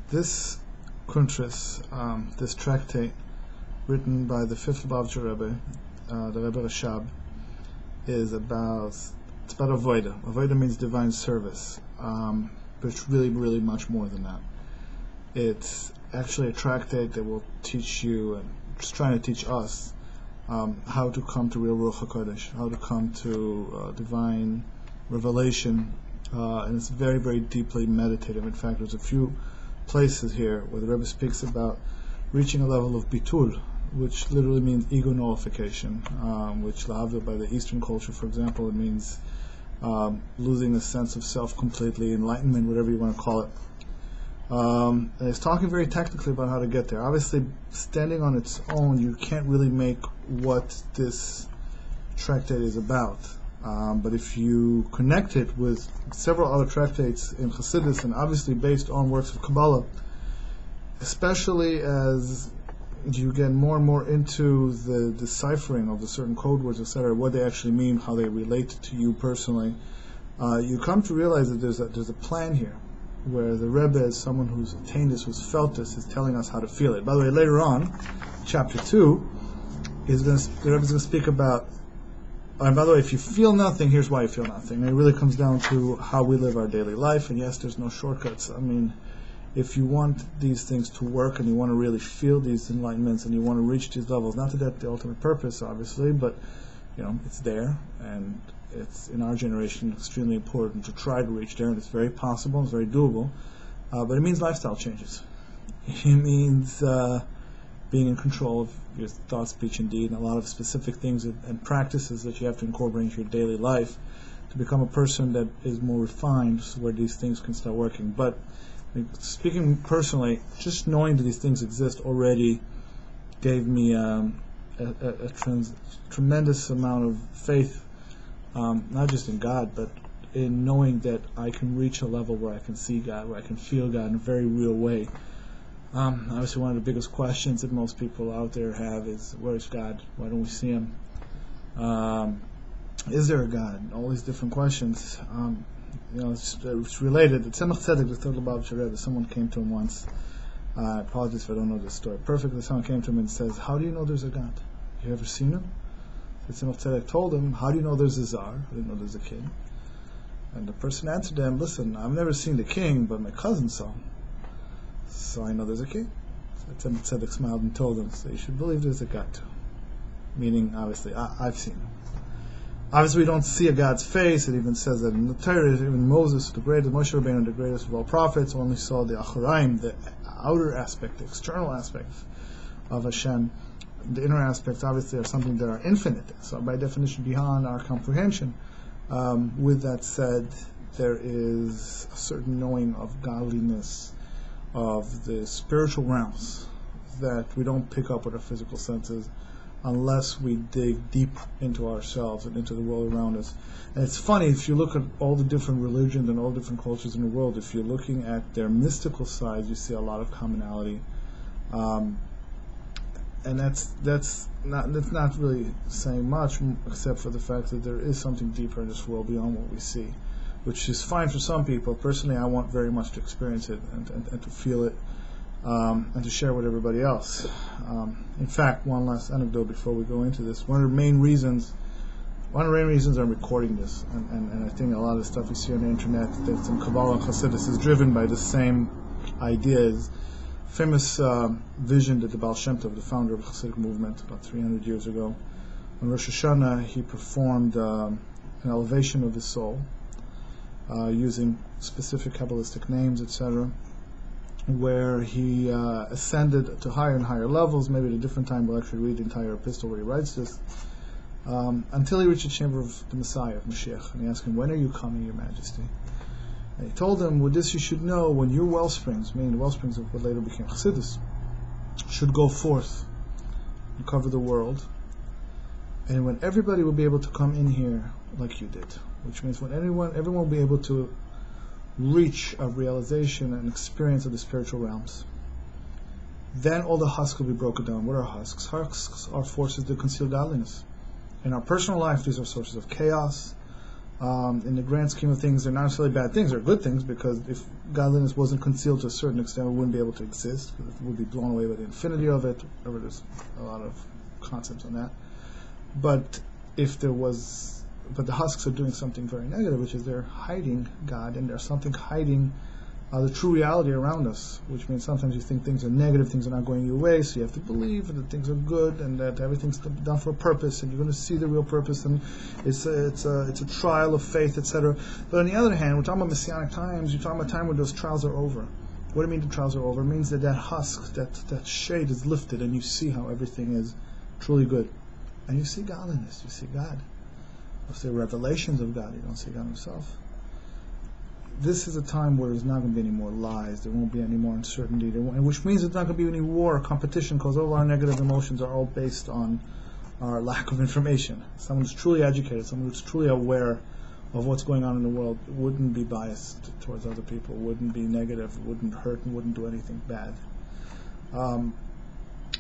This Kuntres, this tractate, written by the fifth Lubavitcher Rebbe, the Rebbe Rashab, it's about Avoddah. Avoddah means divine service, but it's really much more than that. It's actually a tractate that will teach you, and just trying to teach us, how to come to real Ruach HaKodesh, how to come to divine revelation, and it's very deeply meditative. In fact, there's a few places here where the Rebbe speaks about reaching a level of bitul, which literally means ego nullification, which lahavdil by the Eastern culture, for example, it means losing the sense of self completely, enlightenment, whatever you want to call it. And it's talking very technically about how to get there. Obviously, standing on its own, you can't really make what this tractate is about. But if you connect it with several other tractates in Chassidus, and obviously based on works of Kabbalah, especially as you get more and more into the deciphering of the certain code words, etc., what they actually mean, how they relate to you personally, you come to realize that there's a plan here, where the Rebbe, as someone who's attained this, who's felt this, is telling us how to feel it. By the way, later on, chapter 2, the Rebbe's going to speak about, and by the way, if you feel nothing, here's why you feel nothing. And it really comes down to how we live our daily life, and yes, there's no shortcuts. I mean, if you want these things to work, and you want to really feel these enlightenments, and you want to reach these levels, not that that's the ultimate purpose, obviously, but, it's there, and it's, in our generation, extremely important to try to reach there, and it's very possible, it's very doable, but it means lifestyle changes. It means being in control of your thought, speech, and deed, and a lot of specific things and practices that you have to incorporate into your daily life to become a person that is more refined, where these things can start working. But speaking personally, just knowing that these things exist already gave me a tremendous amount of faith, not just in God, but in knowing that I can reach a level where I can see God, where I can feel God in a very real way. Obviously, one of the biggest questions that most people out there have is, where is God? Why don't we see Him? Is there a God? All these different questions. It's related. The Tzemach Tzedek, the third Lubavitcher Rebbe, someone came to him once. I apologize if I don't know this story perfectly. Someone came to him and says, "How do you know there's a God? You ever seen Him?" The Tzemach Tzedek told him, "How do you know there's a czar? I didn't know there's a king." And the person answered him, "Listen, I've never seen the king, but my cousin saw him. So I know there's a king." So Tzemach Tzedek smiled and told him, "So you should believe there's a God too." Meaning, obviously, I've seen Him. Obviously, we don't see a God's face. It even says that in the Torah, even Moses, the greatest, Moshe Rabbeinu, the greatest of all prophets, only saw the Achoraim, the outer aspect, the external aspect of Hashem. The inner aspects, obviously, are something that are infinite, so by definition, beyond our comprehension. With that said, there is a certain knowing of godliness, of the spiritual realms, that we don't pick up with our physical senses unless we dig deep into ourselves and into the world around us. And it's funny, if you look at all the different religions and all different cultures in the world, if you're looking at their mystical sides, you see a lot of commonality. And that's not really saying much, except for the fact that there is something deeper in this world beyond what we see, which is fine for some people. Personally, I want very much to experience it and to feel it, and to share with everybody else. In fact, one last anecdote before we go into this. One of the main reasons I'm recording this, and I think a lot of the stuff you see on the internet that's in Kabbalah and Chassidic is driven by the same ideas. Famous vision that the Baal Shem Tov, the founder of the Chassidic movement, about 300 years ago, on Rosh Hashanah, he performed an elevation of the soul using specific Kabbalistic names, etc., where he ascended to higher and higher levels. Maybe at a different time we'll actually read the entire epistle where he writes this, until he reached the chamber of the Messiah, of Mashiach, and he asked him, "When are you coming, Your Majesty?" And he told him, "With this you should know, when your wellsprings," meaning the wellsprings of what later became Chassidus, "should go forth and cover the world, and when everybody will be able to come in here like you did," which means when everyone will be able to reach a realization and experience of the spiritual realms, then all the husks will be broken down. What are husks? Husks are forces that conceal godliness. In our personal life, these are sources of chaos, In the grand scheme of things, they're not necessarily bad things, they're good things, because if godliness wasn't concealed to a certain extent, it wouldn't be able to exist, because it would be blown away by the infinity of it. There's a lot of concepts on that. But the husks are doing something very negative, which is they're hiding God, and there's something hiding the true reality around us, which means sometimes you think things are negative, things are not going your way, so you have to believe that things are good and that everything's done for a purpose, and you're going to see the real purpose, and it's a trial of faith, etc. But on the other hand, we're talking about Messianic times. You're talking about a time when those trials are over. What do you mean the trials are over? It means that husk, that shade is lifted, and you see how everything is truly good, and you see godliness, you see God. You see revelations of God. You don't see God Himself. This is a time where there's not going to be any more lies. There won't be any more uncertainty. Which means there's not going to be any war or competition, because all of our negative emotions are all based on our lack of information. Someone who's truly educated, someone who's truly aware of what's going on in the world, wouldn't be biased towards other people, wouldn't be negative, wouldn't hurt, and wouldn't do anything bad.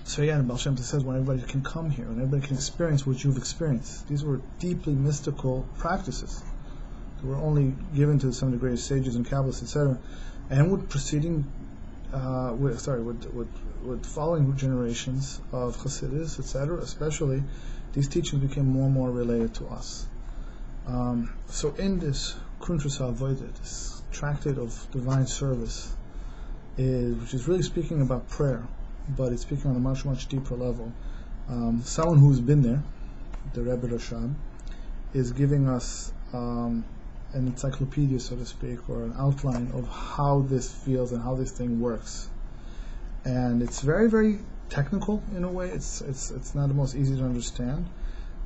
So yeah, Baal Shem Tov says, when everybody can come here, when everybody can experience what you've experienced. These were deeply mystical practices. They were only given to some of the greatest sages and Kabbalists, etc. And with following generations of Chassidus, etc., especially, these teachings became more and more related to us. So in this Kuntres Avodah, this Tractate of Divine Service, which is really speaking about prayer, but it's speaking on a much, much deeper level. Someone who's been there, the Rebbe Rashab, is giving us an encyclopedia, so to speak, or an outline of how this feels and how this thing works. And it's very, very technical in a way. It's not the most easy to understand.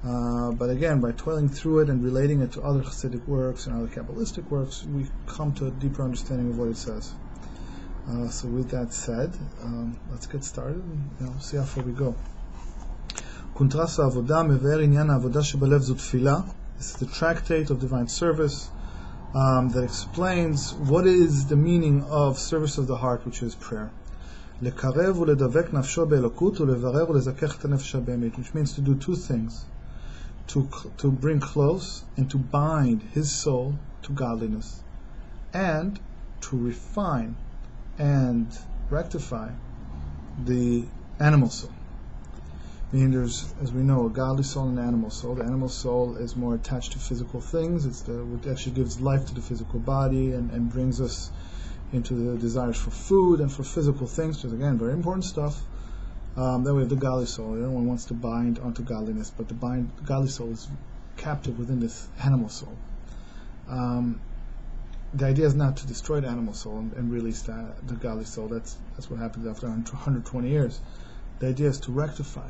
But again, by toiling through it and relating it to other Chassidic works and other Kabbalistic works, we come to a deeper understanding of what it says. So with that said, let's get started and see how far we go. Kuntres Avodah mever inyan Avoddah shebalev zu tefillah. This is the Tractate of Divine Service that explains what is the meaning of service of the heart, which is prayer. Lekarev uledavek nafsho be'elokut ulevarer ulezakech et hanefesh be'emet, which means to do two things: to bring close and to bind his soul to godliness, and to refine and rectify the animal soul. Meaning there's, as we know, a godly soul and an animal soul. The animal soul is more attached to physical things. It's what actually gives life to the physical body and brings us into the desires for food and for physical things, which is, again, very important stuff. Then we have the godly soul. Everyone wants to bind onto godliness, but the godly soul is captive within this animal soul. The idea is not to destroy the animal soul and release the godly soul. That's what happens after 120 years. The idea is to rectify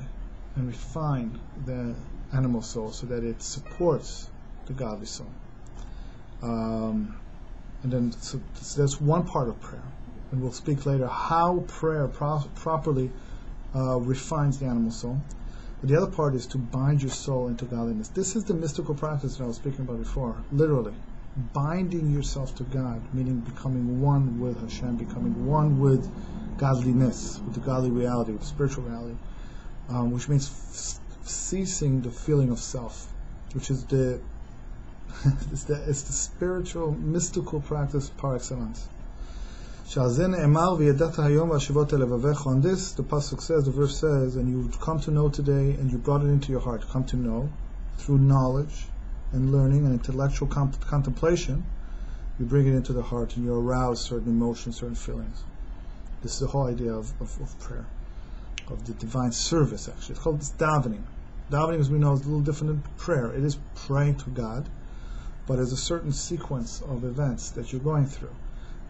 and refine the animal soul so that it supports the godly soul. And then so that's one part of prayer. And we'll speak later how prayer properly refines the animal soul. But the other part is to bind your soul into godliness. This is the mystical practice that I was speaking about before. Literally, binding yourself to God, meaning becoming one with Hashem, becoming one with godliness, with the godly reality, with the spiritual reality, which means ceasing the feeling of self, which is it's the spiritual, mystical practice par excellence. On this, the pasuk says, the verse says, and you've come to know today, and you brought it into your heart. Come to know through knowledge and learning and intellectual contemplation. You bring it into the heart, and you arouse certain emotions, certain feelings. This is the whole idea of prayer, of the divine service, actually. It's called davening. Davening, as we know, is a little different than prayer. It is praying to God, but there's a certain sequence of events that you're going through.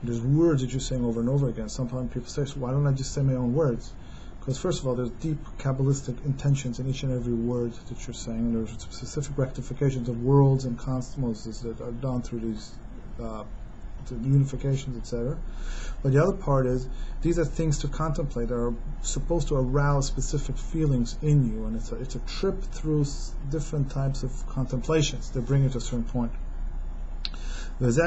There's words that you're saying over and over again. Sometimes people say, so why don't I just say my own words? Because first of all, there's deep Kabbalistic intentions in each and every word that you're saying, and there's specific rectifications of worlds and cosmoses that are done through these unifications, etc. But the other part is, these are things to contemplate that are supposed to arouse specific feelings in you, and it's a trip through different types of contemplations that bring you to a certain point. And this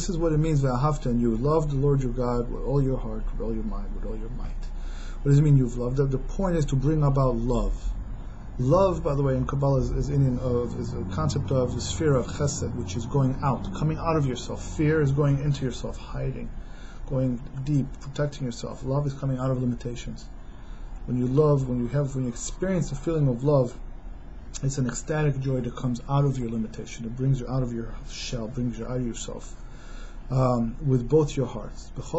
is what it means, ve'ahavta, and you love the Lord your God with all your heart, with all your mind, with all your might. What does it mean you've loved? The point is to bring about love. Love, by the way, in Kabbalah is a concept of the sphere of Chesed, which is going out, coming out of yourself. Fear is going into yourself, hiding, going deep, protecting yourself. Love is coming out of limitations. When you love, when you experience the feeling of love, it's an ecstatic joy that comes out of your limitation. It brings you out of your shell, brings you out of yourself. With both your hearts, with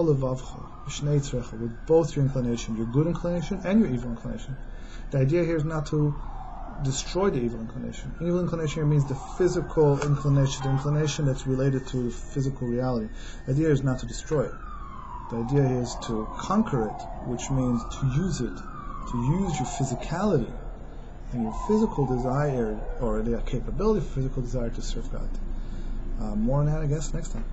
both your inclination, your good inclination and your evil inclination. The idea here is not to destroy the evil inclination. Evil inclination here means the physical inclination, the inclination that's related to physical reality. The idea is not to destroy it. The idea is to conquer it, which means to use it, to use your physicality and your physical desire, or the capability of physical desire to serve God. More on that, I guess, next time.